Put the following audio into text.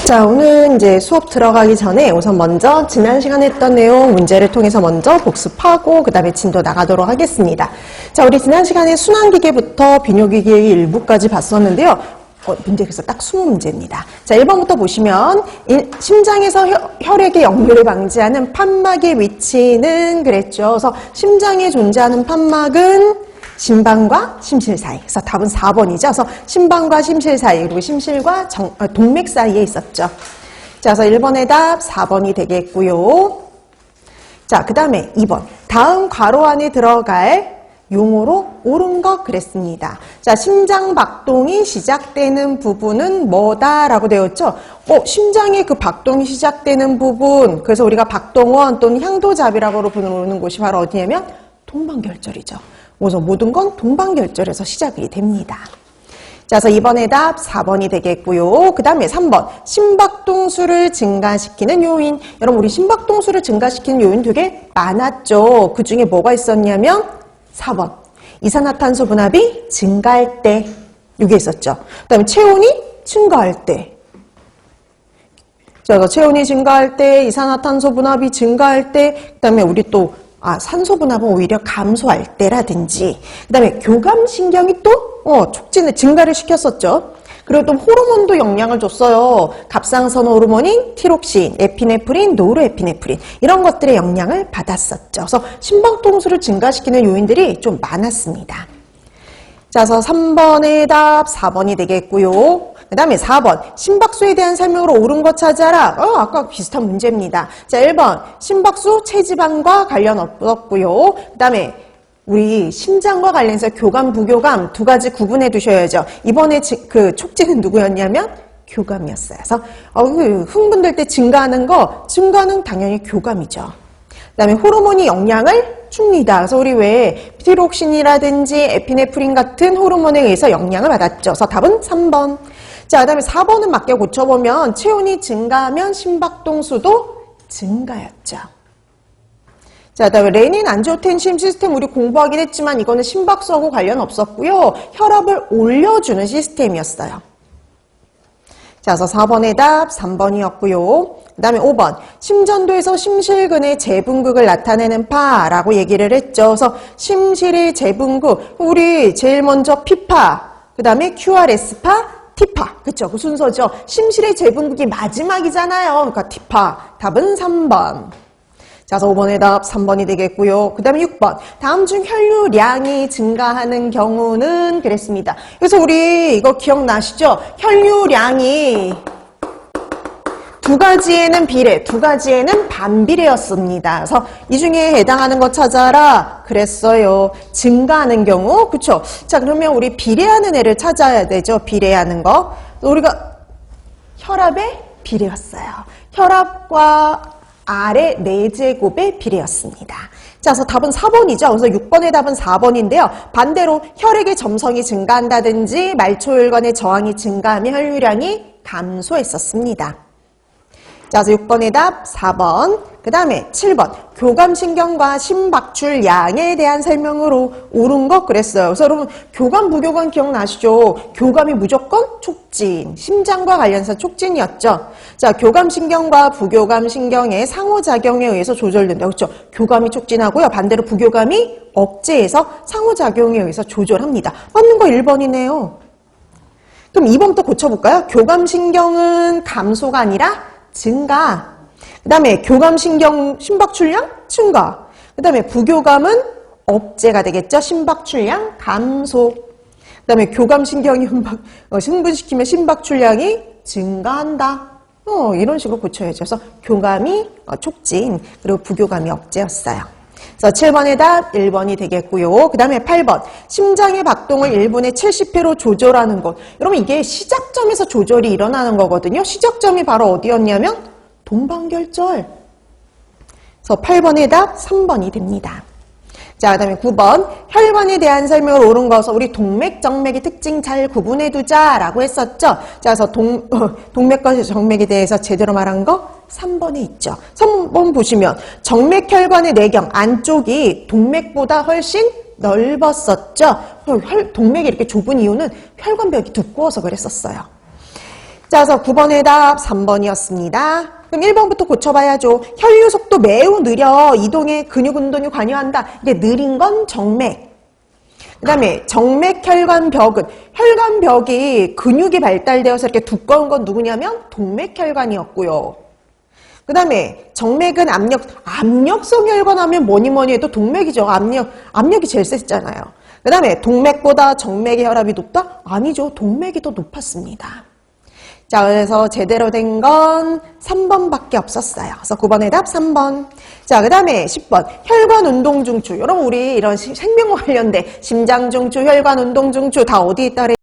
자, 오늘 이제 수업 들어가기 전에 우선 먼저 지난 시간에 했던 내용 문제를 통해서 먼저 복습하고 그 다음에 진도 나가도록 하겠습니다. 자, 우리 지난 시간에 순환기계부터 비뇨기계 일부까지 봤었는데요. 문제 그래서 딱 20문제입니다. 자, 1번부터 보시면 심장에서 혈액의 역류를 방지하는 판막의 위치는 그랬죠. 그래서 심장에 존재하는 판막은 심방과 심실 사이. 그래서 답은 4번이죠. 그래서 심방과 심실 사이, 그리고 심실과 동맥 사이에 있었죠. 자, 그래서 1번의 답 4번이 되겠고요. 자, 그 다음에 2번. 다음 괄호 안에 들어갈 용어로 옳은 것 그랬습니다. 자, 심장 박동이 시작되는 부분은 뭐다라고 되었죠? 심장의 그 박동이 시작되는 부분. 그래서 우리가 박동원 또는 향도잡이라고 부르는 곳이 바로 어디냐면 동방결절이죠. 그래서 모든 건 동방결절에서 시작이 됩니다. 자, 그래서 이번에 답 4번이 되겠고요. 그 다음에 3번. 심박동수를 증가시키는 요인. 여러분, 우리 심박동수를 증가시키는 요인 되게 많았죠. 그 중에 뭐가 있었냐면 4번. 이산화탄소 분압이 증가할 때. 이게 있었죠. 그 다음에 체온이 증가할 때. 자, 체온이 증가할 때, 이산화탄소 분압이 증가할 때, 그 다음에 우리 또 산소 분압은 오히려 감소할 때라든지, 그 다음에 교감신경이 또 촉진을 증가를 시켰었죠. 그리고 또 호르몬도 영향을 줬어요. 갑상선 호르몬인 티록신, 에피네프린, 노르에피네프린 이런 것들의 영향을 받았었죠. 그래서 심박동수를 증가시키는 요인들이 좀 많았습니다. 자, 그래서 3번의 답 4번이 되겠고요. 그 다음에 4번. 심박수에 대한 설명으로 옳은 것 찾아라. 아까 비슷한 문제입니다. 자, 1번. 심박수 체지방과 관련 없었고요. 그 다음에 우리 심장과 관련해서 교감, 부교감 두 가지 구분해 두셔야죠. 이번에 그 촉진은 누구였냐면 교감이었어요. 그래서 흥분될 때 증가하는 증가는 당연히 교감이죠. 그 다음에 호르몬이 영향을 줍니다. 그래서 우리 왜 티록신이라든지 에피네프린 같은 호르몬에 의해서 영향을 받았죠. 그래서 답은 3번. 자, 그 다음에 4번은 맞게 고쳐보면 체온이 증가하면 심박동수도 증가였죠. 자, 그 다음에 레닌 안지오텐신 시스템 우리 공부하긴 했지만 이거는 심박수하고 관련 없었고요. 혈압을 올려주는 시스템이었어요. 자, 그래서 4번의 답 3번이었고요. 그 다음에 5번. 심전도에서 심실근의 재분극을 나타내는 파라고 얘기를 했죠. 그래서 심실의 재분극. 우리 제일 먼저 피파, 그 다음에 QRS파, T파. 그쵸? 그 순서죠. 심실의 재분극이 마지막이잖아요. 그러니까 T파. 답은 3번. 자, 그래서 5번의 답 3번이 되겠고요. 그 다음에 6번. 다음 중 혈류량이 증가하는 경우는 그랬습니다. 그래서 우리 이거 기억나시죠? 혈류량이 두 가지에는 비례, 두 가지에는 반비례였습니다. 그래서 이 중에 해당하는 거 찾아라 그랬어요. 증가하는 경우, 그쵸? 자, 그러면 우리 비례하는 애를 찾아야 되죠. 비례하는 거. 우리가 혈압의 비례였어요. 혈압과 R의 4제곱의 비례였습니다. 자, 그래서 답은 4번이죠. 그래서 6번의 답은 4번인데요. 반대로 혈액의 점성이 증가한다든지 말초혈관의 저항이 증가하면 혈류량이 감소했었습니다. 자, 그래서 6번의 답 4번. 그 다음에 7번. 교감신경과 심박출량에 대한 설명으로 옳은 것 그랬어요. 그래서 여러분 교감, 부교감 기억나시죠? 교감이 무조건 촉진, 심장과 관련해서 촉진이었죠. 자, 교감신경과 부교감신경의 상호작용에 의해서 조절된다. 그렇죠? 교감이 촉진하고요. 반대로 부교감이 억제해서 상호작용에 의해서 조절합니다. 맞는 거 1번이네요. 그럼 2번부터 고쳐볼까요? 교감신경은 감소가 아니라 증가. 그 다음에 교감신경 심박출량 증가. 그 다음에 부교감은 억제가 되겠죠. 심박출량 감소. 그 다음에 교감신경이 흥분시키면 심박출량이 증가한다. 이런 식으로 고쳐야죠. 그래서 교감이 촉진, 그리고 부교감이 억제였어요. 그래서 7번의 답 1번이 되겠고요. 그 다음에 8번. 심장의 박동을 1분에 70회로 조절하는 것. 여러분 이게 시작점에서 조절이 일어나는 거거든요. 시작점이 바로 어디였냐면 동방결절. 그래서 8번의 답 3번이 됩니다. 자, 그 다음에 9번. 혈관에 대한 설명을 옳은 것은 우리 동맥, 정맥의 특징 잘 구분해두자라고 했었죠. 자, 그래서 동맥과 정맥에 대해서 제대로 말한 거 3번에 있죠. 3번 보시면 정맥 혈관의 내경 안쪽이 동맥보다 훨씬 넓었었죠. 동맥이 이렇게 좁은 이유는 혈관벽이 두꺼워서 그랬었어요. 자, 그래서 9번의 답 3번이었습니다. 그럼 1번부터 고쳐봐야죠. 혈류 속도 매우 느려 이동에 근육 운동이 관여한다. 이게 느린 건 정맥. 그 다음에 정맥혈관벽은 혈관벽이 근육이 발달되어서 이렇게 두꺼운 건 누구냐면 동맥혈관이었고요. 그 다음에 정맥은 압력성 혈관 하면 뭐니 해도 동맥이죠. 압력이 제일 셌잖아요. 그 다음에 동맥보다 정맥의 혈압이 높다? 아니죠. 동맥이 더 높았습니다. 자, 그래서 제대로 된 건 3번밖에 없었어요. 그래서 9번의 답 3번. 자, 그 다음에 10번. 혈관 운동 중추. 여러분, 우리 이런 생명과 관련된 심장 중추, 혈관 운동 중추 다 어디 있다 그랬죠?